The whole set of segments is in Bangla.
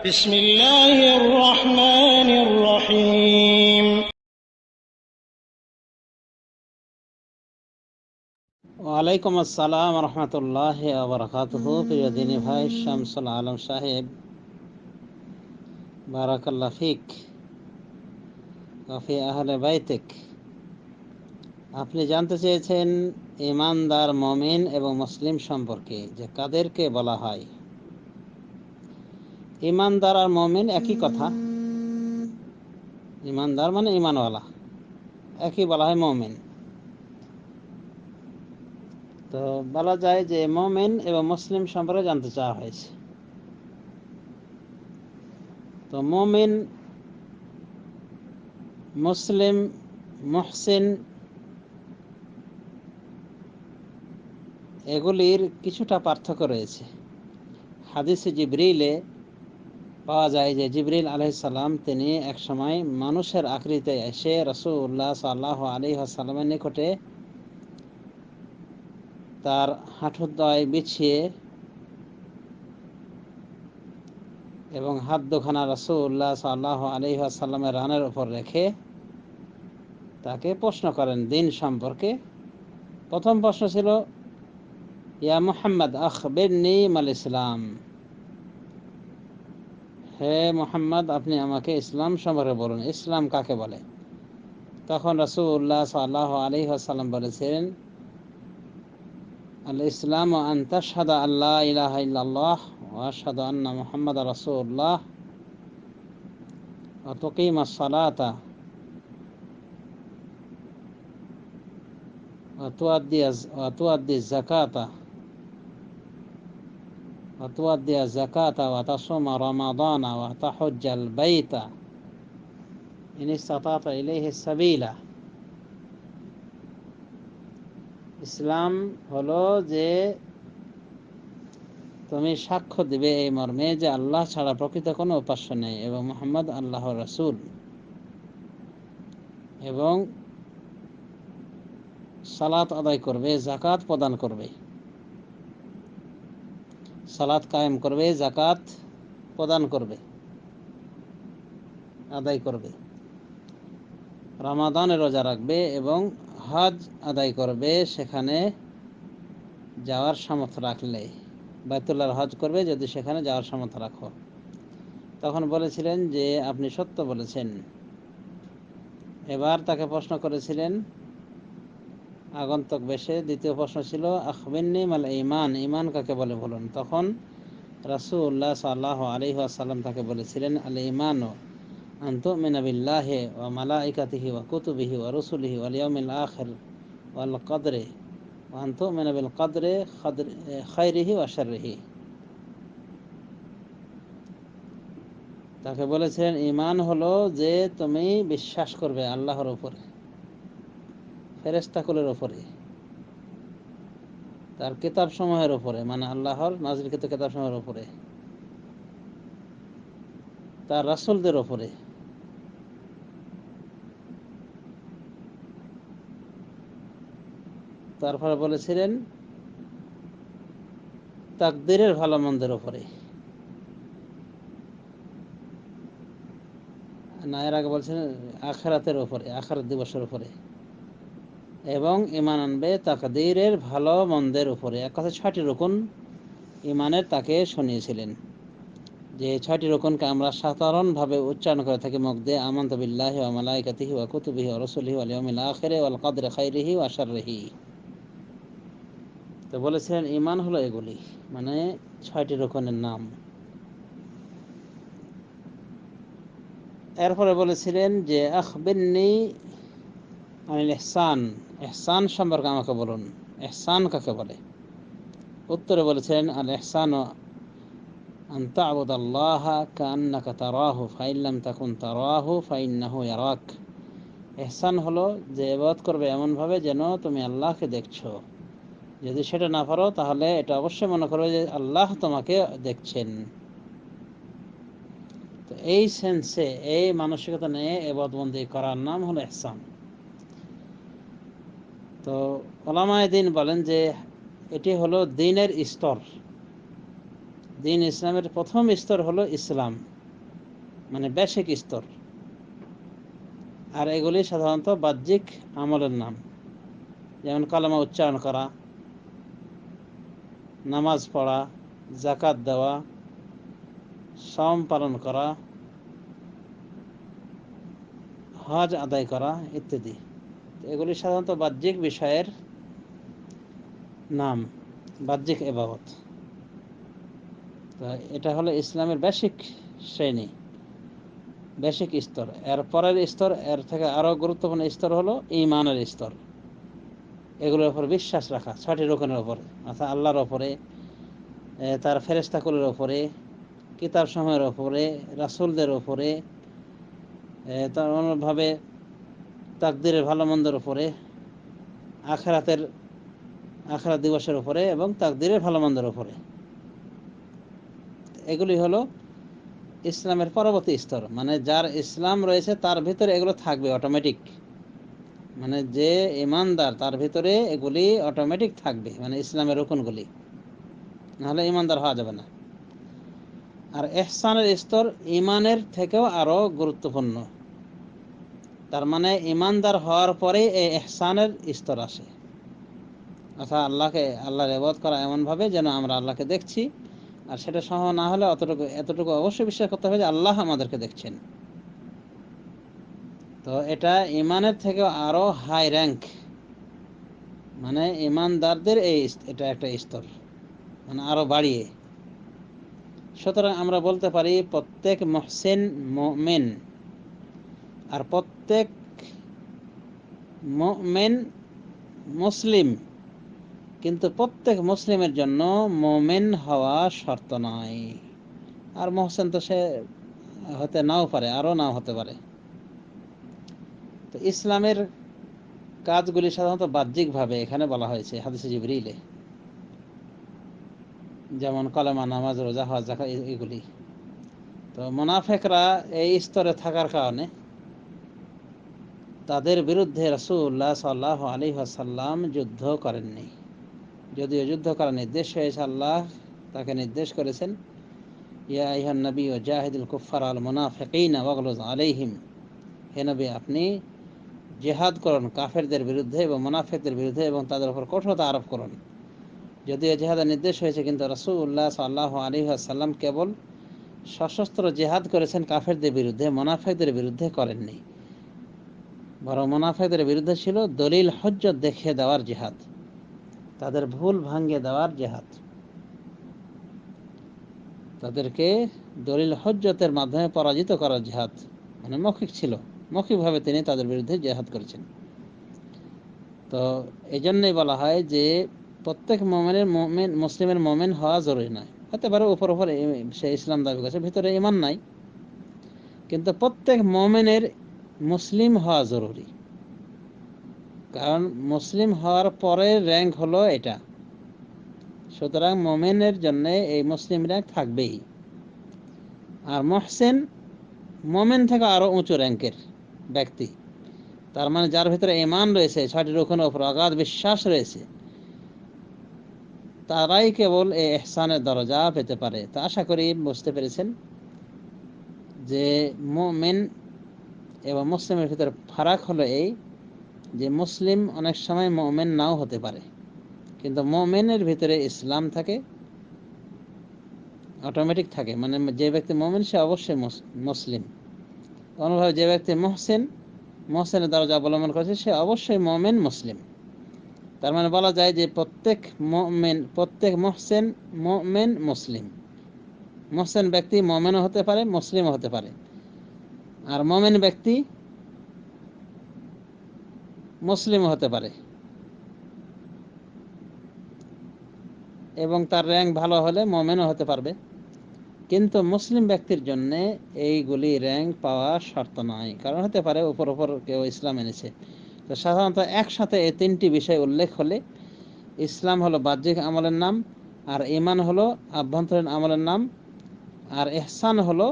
بسم الله الرحمن الرحيم ওয়ালাইকুম আসসালাম রহমতুল্লাহ বারাকাতুহু। প্রিয় দিনী ভাই শামসুল আলম সাহেব, বারাকাল্লাহ ফিক ওয়া ফি আহলে বাইতিক। আপনি জানতে চেয়েছেন ঈমানদার মুমিন এবং মুসলিম সম্পর্কে, যে কাদেরকে বলা হয়। ঈমানদার আর মুমিন একই কথা। ঈমানদার মানে ঈমানওয়ালা, একই বলা হয় মুমিন। তো বলা যায় যে মুমিন এবং মুসলিম সম্পর্কে জানতে চাওয়া হয়েছে। তো মুমিন, মুসলিম, মুহসিন এগুলির কিছুটা পার্থক্য রয়েছে। হাদিসে জিবরিলে পাওয়া যায় যে জিবরিল আলাইহিস সালাম তিনি এক সময় মানুষের আকৃতিতে এসে রাসূলুল্লাহ সাল্লাল্লাহু আলাইহি ওয়াসাল্লামের নিকটে তার হাঁটুদ্বয় বিছিয়ে এবং হাত দুখানা রাসূলুল্লাহ সাল্লাল্লাহু আলাইহি ওয়াসাল্লামের রানের উপর রেখে তাকে প্রশ্ন করেন দিন সম্পর্কে। প্রথম প্রশ্ন ছিল, ইয়া মুহাম্মদ আখবিরনি মাল ইসলাম, হে মুহাম্মদ আপনি আমাকে ইসলাম সম্পর্কে বলুন, ইসলাম কাকে বলে। তখন রাসূলুল্লাহ সাল্লাল্লাহু আলাইহি ওয়াসাল্লাম বলেছিলেন, আল ইসলাম আন তাশহাদা আল্লা ইলাহা ইল্লাল্লাহ ওয়া আশহাদু আন্না মুহাম্মাদার রাসূলুল্লাহ ওয়া তুকিমাস সালাতা ওয়া তুআদ্দিজ যাকাতা ওয়া তাসুমা রমাদানা ওয়া তাহুজ্জাল বাইতা ইন ইসতাতা ইলাইহি সাবিলা। ইসলাম হলো যে তুমি সাক্ষ্য দিবে এই মর্মে যে আল্লাহ ছাড়া প্রকৃত কোনো উপাস্য নেই এবং মুহাম্মদ আল্লাহর রাসূল, এবং সালাত আদায় করবে, যাকাত প্রদান করবে, সালাত কায়েম করবে, যাকাত প্রদান করবে, আদায় করবে, রমাদানের রোজা রাখবে এবং হজ আদায় করবে সেখানে যাওয়ার সামর্থ্য রাখলে। বাইতুল্লাহর হজ করবে যদি সেখানে যাওয়ার সামর্থ্য রাখো। তখন বলেছিলেন যে আপনি সত্য বলেছেন। এবার তাকে প্রশ্ন করেছিলেন আগন্তুক বেশে। দ্বিতীয় প্রশ্ন ছিল, আখবিরনি মাল ঈমান, ঈমান কাকে বলে বলুন। তখন রাসূলুল্লাহ সাল্লাল্লাহু আলাইহি ওয়াসাল্লাম তাকে বলেছিলেন, আল ঈমানু আন তু'মিনা বিল্লাহি ওয়া মালাইকাতিহি ওয়া কুতুবিহি ওয়া রুসুলিহি ওয়াল ইয়াউমিল আখির ওয়াল কদরি ওয়া আন তু'মিনা বিল কদরি খায়রিহি ওয়া শাররিহি। তাকে বলেছিলেন ঈমান হলো যে তুমি বিশ্বাস করবে আল্লাহর উপরে, ফেরেশতাকুলের উপরে, তার কিতাবসমূহের উপরে, মানে আল্লাহর নাযিলকৃত কিতাবসমূহের উপরে, তার রাসূলদের উপরে, তারপরে বলেছিলেন তাকদীরের ভালো মন্দের উপরে, না এর আগে বলছেন আখিরাতের উপরে, আখিরাত দিবসের উপরে, এবং ঈমান আনবে তাকদীরের ভালো মন্দের উপরে। এক কথা ৬টি রুকন ঈমানের তাকে শুনিয়েছিলেন। যে ৬টি রুকনকে আমরা সাধারণভাবে উচ্চারণ করে থাকি মুখ দিয়ে, আমানতু বিল্লাহি ওয়া মালাইকাতিহি ওয়া কুতুবিহি ওয়া রাসূলিহি ওয়াল ইয়াউমিল আখির ওয়াল কদরি খায়রিহি ওয়া শাররিহি। তো বলেছিলেন ঈমান হলো এগুলি, মানে ৬টি রুকনের নাম। এরপরে বলেছিলেন যে আখবিরনি আনিল ইহসান, ইহসান সম্পর্কে আমাকে বলুন, ইহসান কাকে বলে। উত্তরে বলেছিলেন, আল ইহসানু আন তা'বুদাল্লাহা কাআন্নাকা তারাহু ফাইন লাম তাকুন তারাহু ফাইন্নাহু ইয়ারাক। ইহসান হলো যে ইবাদত করবে এমনভাবে যেন তুমি আল্লাহকে দেখছো, যদি সেটা না পারো তাহলে এটা অবশ্যই মনে করবে যে আল্লাহ তোমাকে দেখছেন। তো এই সেন্সে, এই মানসিকতা নিয়ে ইবাদতবন্দি করার নাম হলো ইহসান। তো উলামায়ে দ্বীন বলেন যে এটি হলো দ্বীনের স্তর, দিন ইসলামের প্রথম স্তর হলো ইসলাম, মানে বেসিক স্তর। আর এগুলি সাধারণত বাহ্যিক আমলের নাম, যেমন কালেমা উচ্চারণ করা, নামাজ পড়া, যাকাত দেওয়া, সাওম পালন করা, হজ আদায় করা ইত্যাদি। এগুলি সাধারণত বাহ্যিক বিষয়ের নাম, বাহ্যিক ইবাদত। তো এটা হলো ইসলামের বেসিক শ্রেণী, বেসিক স্তর। এর পরের স্তর, এর থেকে আরো গুরুত্বপূর্ণ স্তর হলো ঈমানের স্তর। এগুলোর উপর বিশ্বাস রাখা, 6টি রকমের উপরে, অর্থাৎ আল্লাহর উপরে, তার ফেরেশতাকুলের উপরে, কিতাব সমূহের উপরে, রাসূলদের উপরে, তার অনুভাবে তাকদীরের ভালো মন্দের উপরে, আখিরাত দিবসের উপরে এবং তাকদীরের ভালো মন্দের উপরে। এগুলি হলো ইসলামের পরবর্তী স্তর, মানে যার ইসলাম রয়েছে তার ভিতরে এগুলো থাকবে অটোমেটিক, মানে যে ঈমানদার তার ভিতরে এগুলি অটোমেটিক থাকবে, মানে ইসলামের রুকনগুলি, নাহলে ঈমানদার হওয়া যাবে না। আর ইহসানের স্তর ঈমানের থেকেও আরো গুরুত্বপূর্ণ, তার মানে ঈমানদার হওয়ার পরেই এই ইহসানের স্তর আসে, অর্থাৎ আল্লাহর ইবাদত করা এমনভাবে যেন আমরা আল্লাহকে দেখছি। আর সেটা সম্ভব না হলে এতটুকু অবশ্যই বিশ্বাস করতে হবে যে আল্লাহ আমাদেরকে দেখছেন। তো এটা ঈমানের থেকেও আরো হাই র্যাঙ্ক, মানে ঈমানদারদের এটা একটা স্তর, মানে আরো বাড়িয়ে। সুতরাং আমরা বলতে পারি প্রত্যেক মুহসিন মুমিন, আর প্রত্যেক মুমিন মুসলিম। কিন্তু প্রত্যেক মুসলিমের জন্য মুমিন হওয়া শর্ত নয়। আর মুহসিন তো সে হতে নাও পারে, আরো নাও হতে পারে। তো ইসলামের কাজগুলি সাধারণত বাহ্যিকভাবে এখানে বলা হয়েছে হাদিসে জিবরিলে, যেমন কলেমা, নামাজ, রোজা, হজ, যাকাত, এগুলি। তো মুনাফিকরা এই স্তরে থাকার কারণে তাদের বিরুদ্ধে রাসূলুল্লাহ সাল্লাল্লাহু আলাইহি ওয়াসাল্লাম যুদ্ধ করেননি। যদিও যুদ্ধ করার নির্দেশ হয়েছে, আল্লাহ তাকে নির্দেশ করেছেন, ইয়া আইয়ুহান নবী জাহিদুল কুফার আল মুনাফিকিনা ওয়াগলুজ আলাইহিম, হে নবী আপনি জিহাদ করুন কাফেরদের বিরুদ্ধে এবং মুনাফিকদের বিরুদ্ধে এবং তাদের উপর কঠোরতা আরোপ করুন। যদিও জিহাদের নির্দেশ হয়েছে, কিন্তু রাসূলুল্লাহ সাল্লাল্লাহু আলাইহি ওয়াসাল্লাম কেবল সশস্ত্র জিহাদ করেছেন কাফেরদের বিরুদ্ধে, মুনাফিকদের বিরুদ্ধে করেননি। বরং মুনাফিকদের বিরুদ্ধে ছিল দলিল হুজ্জত দেখিয়ে দেওয়ার জিহাদ, তাদের ভুল ভাঙিয়ে দেওয়ার জিহাদ, তাদেরকে দলিল হুজ্জতের মাধ্যমে পরাজিত করার জিহাদ। মানে মৌখিক ছিল, মৌখিকভাবে তিনি তাদের বিরুদ্ধে জিহাদ করেছেন। তো এই জন্যই বলা হয় যে প্রত্যেক মুসলিমের মুমিন হওয়া জরুরি নয়। হতে পারে উপর সে ইসলাম দাবি করছে, ভিতরে ঈমান নাই, কিন্তু প্রত্যেক মুমিনের মুসলিম হওয়া জরুরি। কারণ মুসলিম হওয়ার পরের র্যাঙ্ক হলো এটা। সুতরাং মুমিনের জন্য এই মুসলিম র্যাঙ্ক থাকবেই। আর মুহসিন মুমিন থেকে আরো উঁচু র্যাঙ্কের ব্যক্তি, তার মানে যার ভিতরে ঈমান রয়েছে, 6টি রুকনের উপর অগাধ বিশ্বাস রয়েছে, তারাই কেবল এই ইহসানের দরজা পেতে পারে। তা আশা করি বুঝতে পেরেছেন যে মুমিন এবং মুসলিমের ভিতরে ফারাক হলো এই যে মুসলিম অনেক সময় মুমিন নাও হতে পারে, কিন্তু মুমিনের ভিতরে ইসলাম থাকে, অটোমেটিক থাকে। মানে যে ব্যক্তি মুমিন সে অবশ্যই মুসলিম। অনুভাবে যে ব্যক্তি মুহসিনের দরজা অবলম্বন করেছে সে অবশ্যই মুমিন মুসলিম। তার মানে বলা যায় যে প্রত্যেক মুহসিন মুমিন মুসলিম। মুহসিন ব্যক্তি মুমিনও হতে পারে, মুসলিমও হতে পারে। আর মুমিন ব্যক্তি মুসলিমও হতে পারে, এবং তার র্যাঙ্ক ভালো হলে মুমিনও হতে পারবে। কিন্তু মুসলিম ব্যক্তির জন্য এইগুলি র্যাঙ্ক পাওয়া শর্ত নয়। কারণ হতে পারে উপর কেউ ইসলাম এনেছে। তো সাধারণত একসাথে এই 3টি বিষয় উল্লেখ হলে ইসলাম হলো বাহ্যিক আমলের নাম, আর ঈমান হলো আভ্যন্তরীণ আমলের নাম, আর ইহসান হলো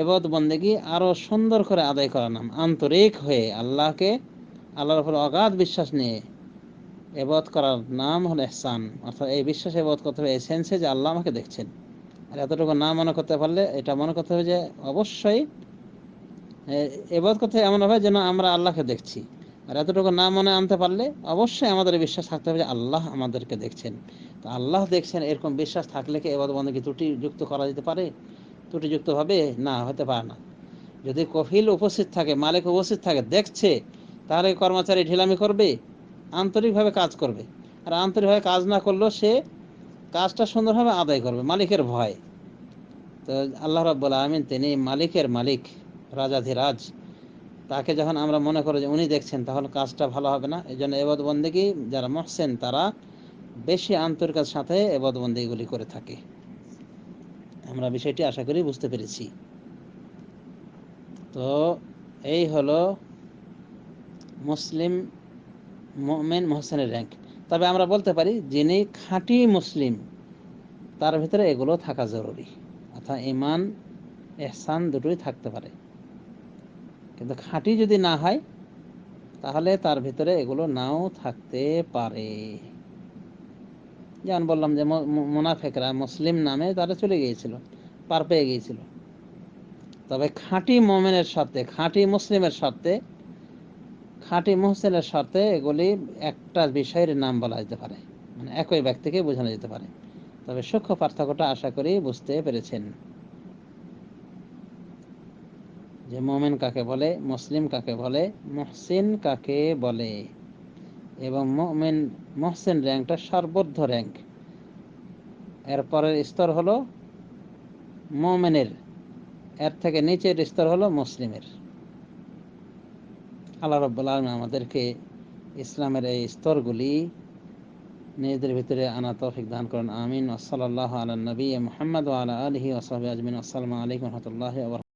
ইবাদত বন্দেগী আরো সুন্দর করে আদায় করার নাম, আন্তরিক হয়ে আল্লাহর উপর অগাধ বিশ্বাস নিয়ে ইবাদত করার নাম হলো ইহসান, অর্থাৎ এই বিশ্বাস ইবাদত করতে হবে এই সেন্সে যে আল্লাহ আমাকে দেখছেন। আর এতটুকু না মনে করতে পারলে এটা মনে করতে হবে যে অবশ্যই ইবাদত করতে এমন হবে যেন আমরা আল্লাহকে দেখছি। আর এতটুকু না মনে আনতে পারলে অবশ্যই আমাদের বিশ্বাস থাকতে হবে যে আল্লাহ আমাদেরকে দেখছেন। তো আল্লাহ দেখছেন এরকম বিশ্বাস থাকলে কি ইবাদত বন্দেগী ত্রুটিযুক্ত করা যেতে পারে? ত্রুটিযুক্ত হবে না, হতে পারে না। যদি কফিল উপস্থিত থাকে, মালিক উপস্থিত থাকে, দেখছে, তাহলে কর্মচারী ঢিলামি করবে? আন্তরিকভাবে কাজ করবে। আর আন্তরিকভাবে কাজ না করলেও সে কাজটা সুন্দরভাবে আদায় করবে মালিকের ভয়। তো আল্লাহ রাব্বুল আলামিন তিনি মালিকের মালিক, রাজাধিরাজ, তাকে যখন আমরা মনে করি যে উনি দেখছেন, তাহলে কাজটা ভালো হবে না। এই জন্য ইবাদত বন্দেগী যারা মুহসিন তারা বেশি আন্তরিকতার সাথে ইবাদত বন্দেগীগুলি করে থাকে। আমরা বিষয়টি আশা করি বুঝতে পেরেছি। তো এই হলো মুসলিম মুমিন মুহসিনের র্যাঙ্ক। তবে আমরা বলতে পারি যিনি খাঁটি মুসলিম তার ভিতরে এগুলো থাকা জরুরি, অর্থাৎ ঈমান ইহসান দুটোই থাকতে পারে। কিন্তু খাঁটি যদি না হয় তাহলে তার ভিতরে এগুলো নাও থাকতে পারে। যেমন বললাম যে মুনাফিকরা মুসলিম নামে তারা চলে গিয়েছিল, পার পেয়ে গিয়েছিল। তবে খাঁটি মুমিনের শর্তে, খাঁটি মুসলিমের শর্তে, খাঁটি মুহসিনের শর্তে এগুলি একটা বিষয়ের নাম বলা যেতে পারে, মানে একই ব্যক্তিকে বোঝানো যেতে পারে। তবে সূক্ষ্ম পার্থক্যটা আশা করি বুঝতে পেরেছেন যে মুমিন কাকে বলে, মুসলিম কাকে বলে, মুহসিন কাকে বলে। এবং মুমিন মুহসিন র্যাঙ্কটা সর্বোচ্চ র্যাঙ্ক। এরপরের স্তর হলো মুমিনের, এর থেকে নিচের স্তর হলো মুসলিমের। আল্লাহ রাব্বুল আলামিন আমাদেরকে ইসলামের এই স্তরগুলি নিজেদের ভিতরে আনা তৌফিক দান করুন, আমিন। ওয়া সাল্লাল্লাহু আলা নবী মুহাম্মদ ওয়া আলা আলিহি ওয়া সাহবিহি আজমাইন। আসসালামু আলাইকুম ওয়া রাহমাতুল্লাহি ওয়া বারাকাতুহু।